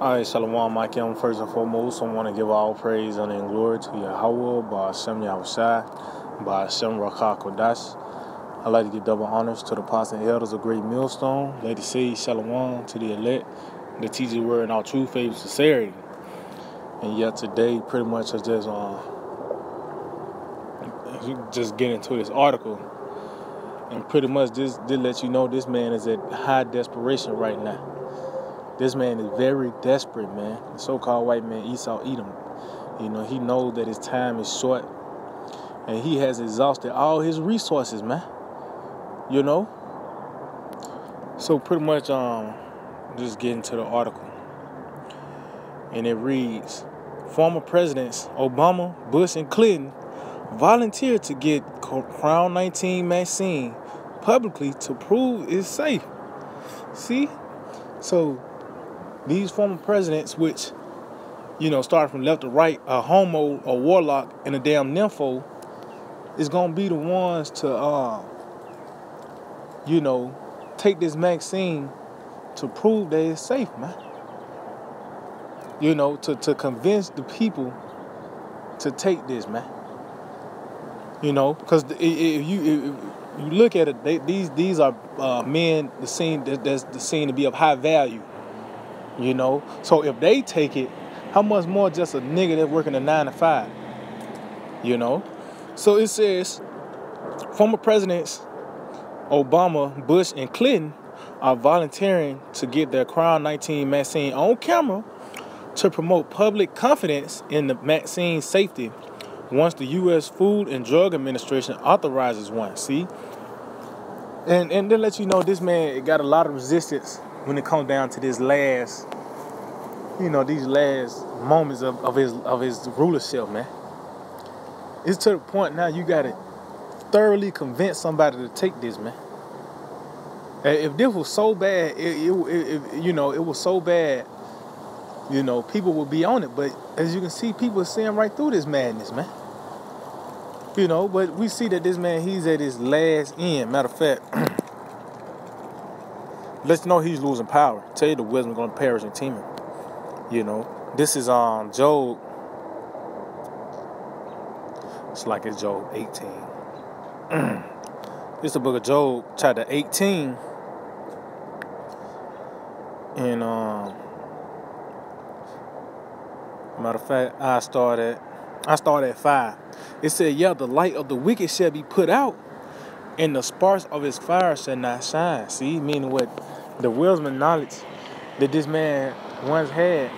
Alright, Shalom, Mike. First and foremost, I want to give all praise, honor, and glory to Yahweh, Ba'ashem Yahushai, Ba'ashem Rakah Kodash. I'd like to give double honors to the apostles and elders of Great Millstone. Let us say Shalom to the elect, the teacher word in all true faith and sincerity. And yet today, pretty much I just get into this article. And pretty much this did let you know this man is at high desperation right now. This man is very desperate, man. The so-called white man, Esau Edom. You know, he knows that his time is short. And he has exhausted all his resources, man. You know? So pretty much, just get into the article. And it reads, former presidents Obama, Bush, and Clinton volunteered to get Crown 19 vaccine publicly to prove it's safe. See? So these former presidents, which, you know, started from left to right, a homo, a warlock, and a damn nympho, is going to be the ones to, you know, take this vaccine to prove that it's safe, man. You know, to convince the people to take this, man. You know, because if you look at it, these are men that's seen to be of high value. You know, so if they take it, how much more just a nigga that's working a 9 to 5? You know, so it says former presidents Obama, Bush, and Clinton are volunteering to get their Crown 19 vaccine on camera to promote public confidence in the vaccine safety once the U.S. Food and Drug Administration authorizes one. See, and then let you know this man got a lot of resistance when it comes down to this last, you know, these last moments of his rulership, man. It's to the point now you got to thoroughly convince somebody to take this, man. If this was so bad, you know, it was so bad, you know, people would be on it. But as you can see, people are seeing right through this madness, man. You know, but we see that this man, he's at his last end. Matter of fact, let's know he's losing power. Tell you the wisdom going to perish and teeming. You know, this is Job. It's like it's Job 18. It's the book of Job, chapter 18. And matter of fact, I start at 5. It said, yeah, the light of the wicked shall be put out, and the sparks of his fire shall not shine. See, meaning what the wisdom and knowledge that this man once had,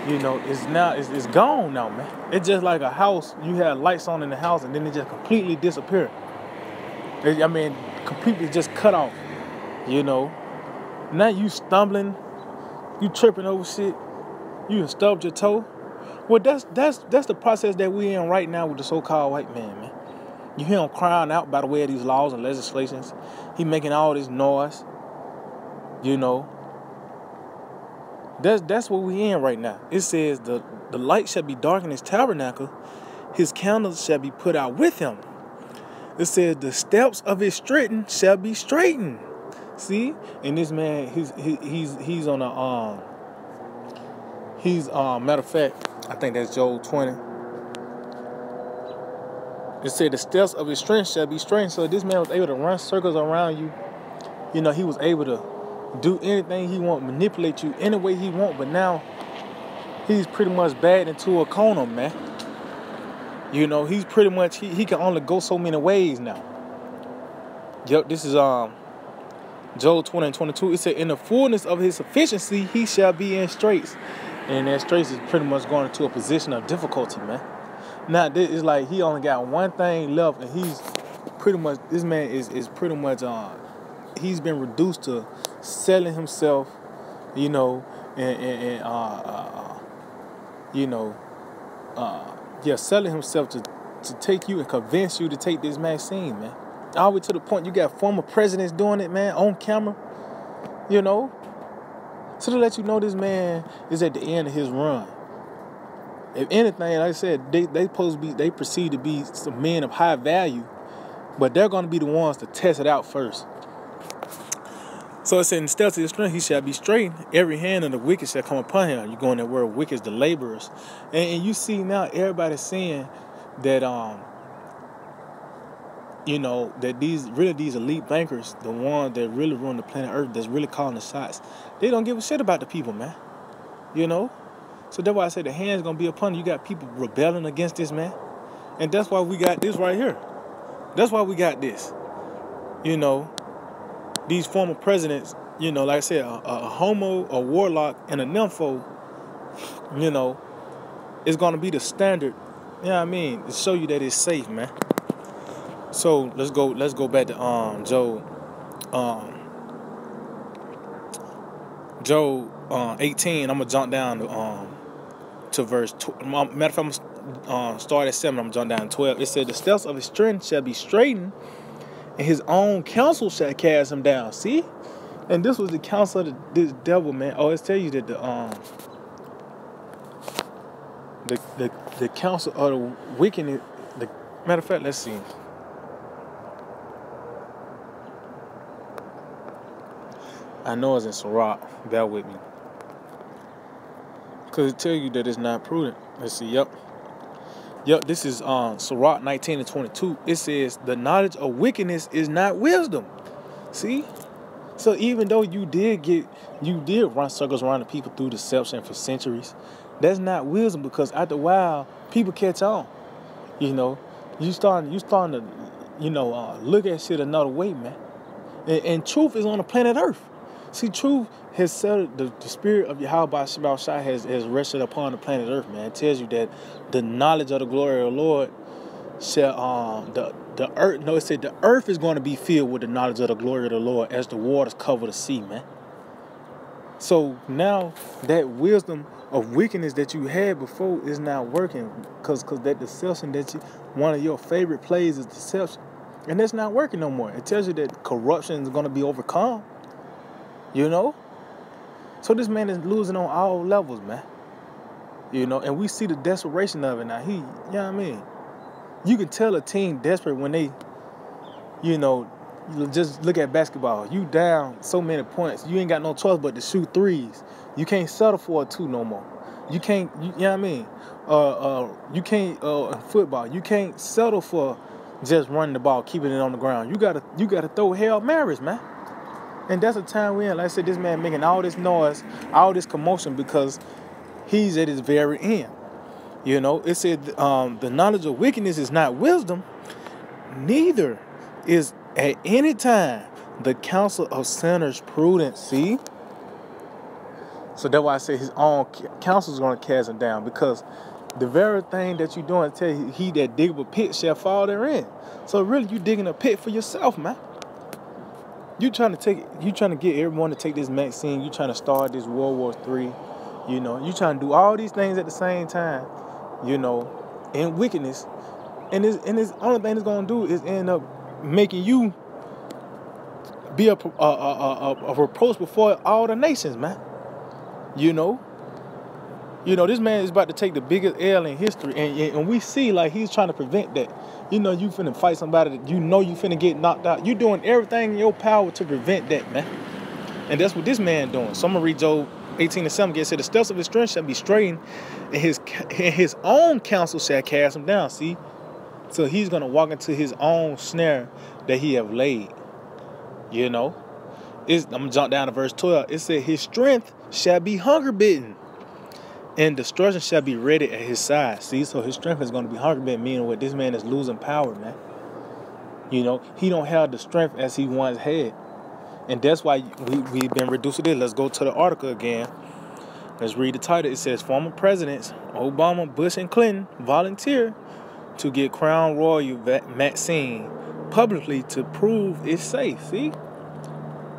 you know, is gone now, man. It's just like a house. You have lights on in the house, and then it just completely disappear. I mean, completely just cut off. You know, now you stumbling, you tripping over shit, you stubbed your toe. Well, that's the process that we're in right now with the so-called white man. You hear him crying out by the way of these laws and legislations. He making all this noise. You know, that's what we in right now. It says the light shall be dark in his tabernacle, his candles shall be put out with him. It says the steps of his straighten shall be straightened. See, and this man, he's on a matter of fact, I think that's Job 20. It said the steps of his strength shall be straightened. So this man was able to run circles around you. You know, he was able to do anything he want, manipulate you any way he want. But now he's pretty much backed into a corner, man. You know, he's pretty much he can only go so many ways now. Yep, this is Job 20 and 22. It said, in the fullness of his sufficiency he shall be in straits. And that straits is pretty much going into a position of difficulty, man. Now, this is like he only got one thing left, and he's pretty much, this man is pretty much, he's been reduced to selling himself, you know, selling himself to take you and convince you to take this vaccine, man. All the way to the point you got former presidents doing it, man, on camera, you know. So to let you know this man is at the end of his run. If anything, like I said, they perceive to be some men of high value, but they're going to be the ones to test it out first. So it said, in the steps of his strength he shall be straightened. Every hand of the wicked shall come upon him. You go in that word wicked, the laborers. And you see now everybody's saying that, that these elite bankers, the ones that really run the planet Earth, that's really calling the shots, they don't give a shit about the people, man. So that's why I say the hand's going to be upon you. You got people rebelling against this, man. And that's why we got this right here. That's why we got this. These former presidents, like I said, a homo, a warlock, and a nympho, is going to be the standard, to show you that it's safe, man. So let's go back to Job 18. I'm going to jump down to verse 2. Matter of fact, I'm going to start at 7. I'm going to jump down to 12. It said, the steps of his strength shall be straightened, and his own counsel shall cast him down. See? And this was the counsel of this devil, man. Oh, it tells you that the counsel of the wicked. Matter of fact, let's see. I know it's in Sirach. Bear with me. Because it tells you that it's not prudent. Let's see. Yep, this is Sirach 19:22. It says, the knowledge of wickedness is not wisdom. See? So even though you did run circles around the people through deception for centuries, that's not wisdom, because after a while, people catch on. You starting to, look at shit another way, man. And truth is on the planet Earth. See, truth has settled, the spirit of Yahweh Shabbat Shai has rested upon the planet Earth, man. It tells you that the knowledge of the glory of the Lord shall, the earth, no, it said the earth is going to be filled with the knowledge of the glory of the Lord as the waters cover the sea, man. So now that wisdom of wickedness that you had before is not working, because that deception one of your favorite plays is deception. And that's not working no more. It tells you that corruption is going to be overcome. So this man is losing on all levels, man. And we see the desperation of it now. You can tell a team desperate when they, you just look at basketball. You down so many points. You ain't got no choice but to shoot threes. You can't settle for a 2 no more. You can't, you can't, football. You can't settle for just running the ball, keeping it on the ground. You gotta throw Hail Marys, man. And that's the time we're in. Like I said, this man making all this noise, all this commotion, because he's at his very end. It said the knowledge of wickedness is not wisdom, neither is at any time the counsel of sinners prudent. See? So that's why I say his own counsel is going to cast him down, because the very thing that you're doing, tell you, he that diggeth a pit shall fall therein. So really, you digging a pit for yourself, man. You trying to get everyone to take this vaccine. You trying to start this World War III. You trying to do all these things at the same time. In wickedness, and this only thing it's gonna do is end up making you be a reproach before all the nations, man. This man is about to take the biggest L in history, and we see like he's trying to prevent that. You finna fight somebody that you finna get knocked out. You doing everything in your power to prevent that, man. And that's what this man doing. So I'm gonna read Job 18:7. It said, the steps of his strength shall be straightened, and his own counsel shall cast him down. See? So he's gonna walk into his own snare that he have laid. I'm gonna jump down to verse 12. It said, his strength shall be hunger bitten, and destruction shall be ready at his side. See, so his strength is going to be hunger bitten, meaning what this man is losing power, man. He don't have the strength as he once had. And that's why we've been reduced to this. Let's go to the article again. Let's read the title. It says, former presidents Obama, Bush, and Clinton volunteer to get Crown Royal vaccine publicly to prove it's safe. See?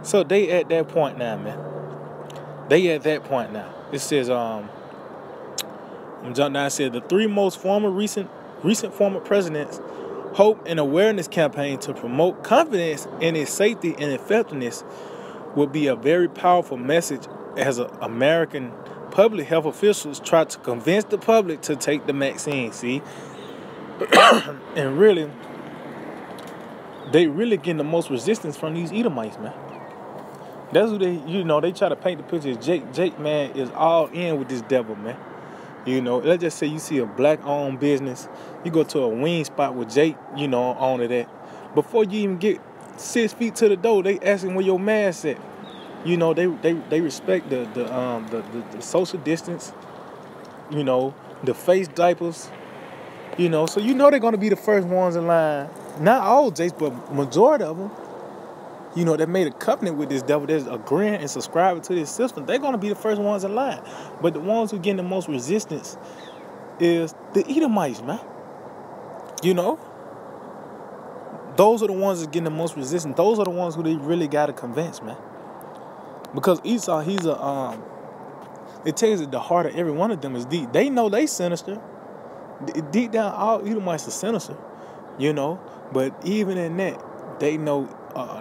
So they at that point now, man. They at that point now. It says, I'm jumping down. It said the 3 most recent former presidents hope and awareness campaign to promote confidence in its safety and effectiveness will be a very powerful message as American public health officials try to convince the public to take the vaccine. See, and really, they really getting the most resistance from these Edomites, man. That's who they try to paint the picture as Jake. Jake, man, is all in with this devil, man. Let's just say you see a black-owned business. You go to a wing spot with Jake, on to that. Before you even get 6 feet to the door, they asking where your mask at. They respect the social distance, the face diapers, so they're gonna be the first ones in line. Not all Jakes, but majority of them, that made a covenant with this devil, that's agreeing and subscribing to this system. They're gonna be the first ones in line. But the ones who getting the most resistance is the Edomites, man. Those are the ones that getting the most resistance. Those are the ones who they really gotta convince, man. Because Esau, it tells you the heart of every one of them is deep. They know they sinister. Deep down, all Edomites are sinister, But even in that, they know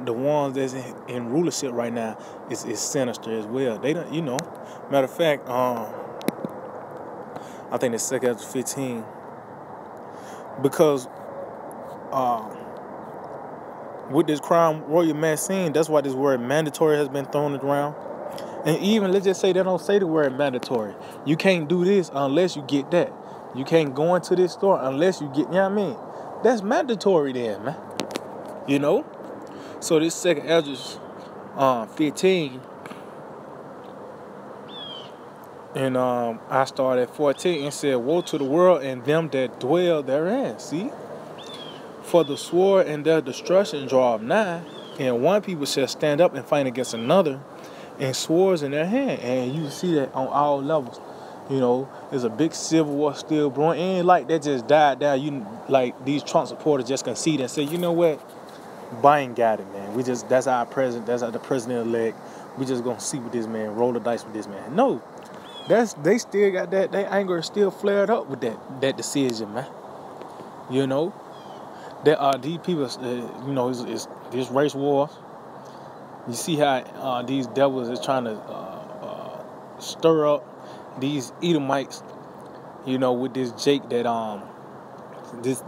the ones that's in rulership right now is sinister as well. They don't, Matter of fact, I think it's 2 Ezra 15. Because with this crime royal Massine, that's why this word mandatory has been thrown around. And even, let's just say they don't say the word mandatory. You can't do this unless you get that. You can't go into this store unless you get, That's mandatory then, man. So this 2 Ezra 15, and I started at 14 and said, woe to the world and them that dwell therein. See? For the sword and their destruction draw nigh, and one people shall stand up and fight against another, and swords in their hand. And you see that on all levels. There's a big civil war still brewing. It ain't like that just died down. Like these Trump supporters just concede and say, you know what? Biden got it, man. That's our president. That's the president-elect. We just gonna see with this man, roll the dice with this man. No, they still got that. Their anger is still flared up with that decision, man. There are these people. It's this race war. You see how these devils is trying to stir up these Edomites, with this Jake that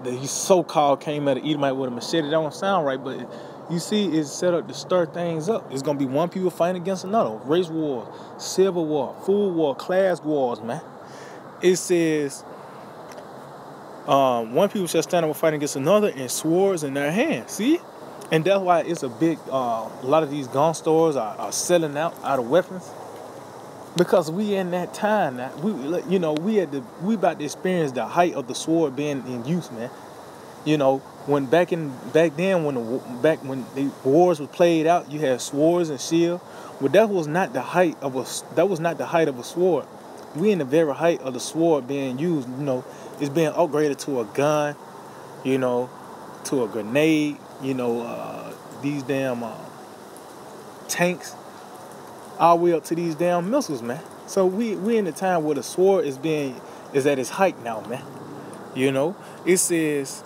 he so-called came at an Edomite with a machete. That don't sound right, but you see, it's set up to stir things up. It's gonna be one people fighting against another. Race war, civil war, food war, class wars, man. It says one people shall stand up and fight against another, and swords in their hands. See? And that's why it's a big, a lot of these gun stores are selling out of weapons. Because we in that time now, we about to experience the height of the sword being in use, man. When back then when the wars were played out, you had swords and shield. But that was not the height of a sword. We in the very height of the sword being used. It's being upgraded to a gun, to a grenade. These damn tanks. All the way up to these damn missiles, man. So we in the time where the sword is at its height now, man. It says,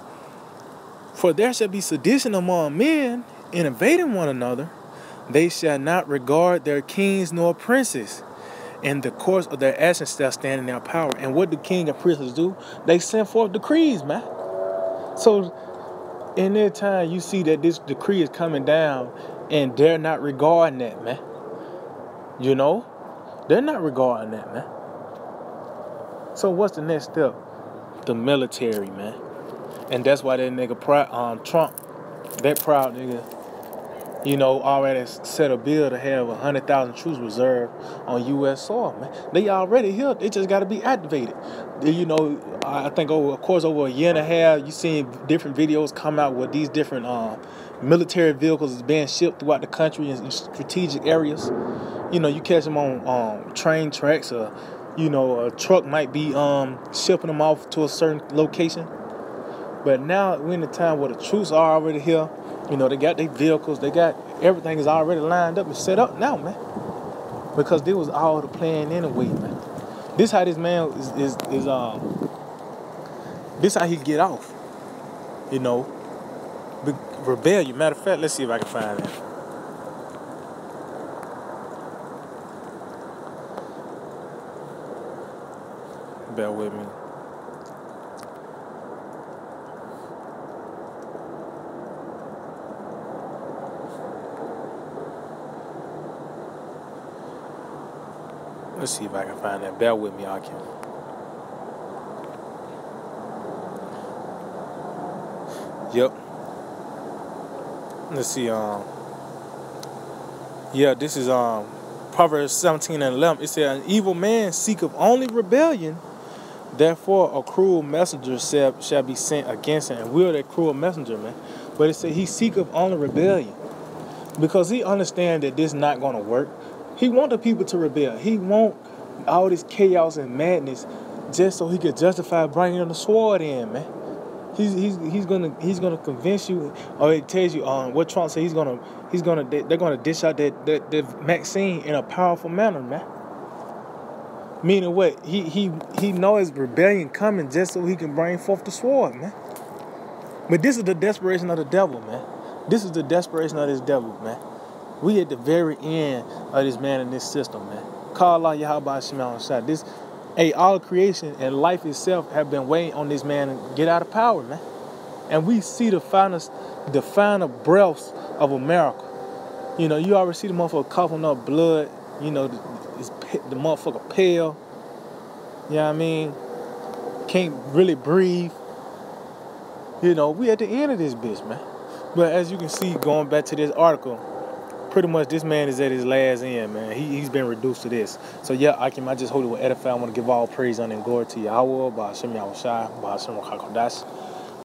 for there shall be sedition among men, in invading one another. They shall not regard their kings nor princes. In the course of their actions shall stand in their power. And what do king and princes do? They send forth decrees, man. So in their time, you see that this decree is coming down, and they're not regarding that, man. They're not regarding that, man. So what's the next step? The military, man. And that's why that nigga Trump, that proud nigga, already set a bill to have 100,000 troops reserved on U.S. soil, man. They already here. They just got to be activated. I think over a year and a half, you seen different videos come out with these different military vehicles is being shipped throughout the country in strategic areas. You catch them on train tracks, or a truck might be shipping them off to a certain location. But now we're in the time where the troops are already here. They got their vehicles, they got everything is already lined up and set up now, man. Because there was all the plan anyway, man. This how this man is this how he get off. Rebellion. Matter of fact, let's see if I can find that. Bear with me. Let's see if I can find that. Bear with me, Akim. Yep. Let's see. Yeah, this is Proverbs 17 and 11. It says, "An evil man seeketh only rebellion. Therefore, a cruel messenger shall be sent against him." And we're that cruel messenger, man. But it said he seeketh only rebellion because he understands that this is not going to work. He want the people to rebel. He want all this chaos and madness just so he could justify bringing the sword in, man. He's gonna convince you, or it tells you what Trump said. They're gonna dish out that vaccine in a powerful manner, man. Meaning what? He knows rebellion coming just so he can bring forth the sword, man. But this is the desperation of the devil, man. This is the desperation of this devil, man. We at the very end of this man in this system, man. Call out Yahweh Shema Shah. All creation and life itself have been waiting on this man to get out of power, man. And we see the final breaths of America. You know, you already see the motherfucker coughing up blood. You know, the motherfucker pale. You know what I mean? Can't really breathe. You know, we at the end of this bitch, man. But as you can see, going back to this article, pretty much this man is at his last end, man. He's been reduced to this. So yeah, I just hold it with edify. I want to give all praise, honor, and glory to Yahweh, Ba'ashem Yahushua, Ba'ashem Rakakodash.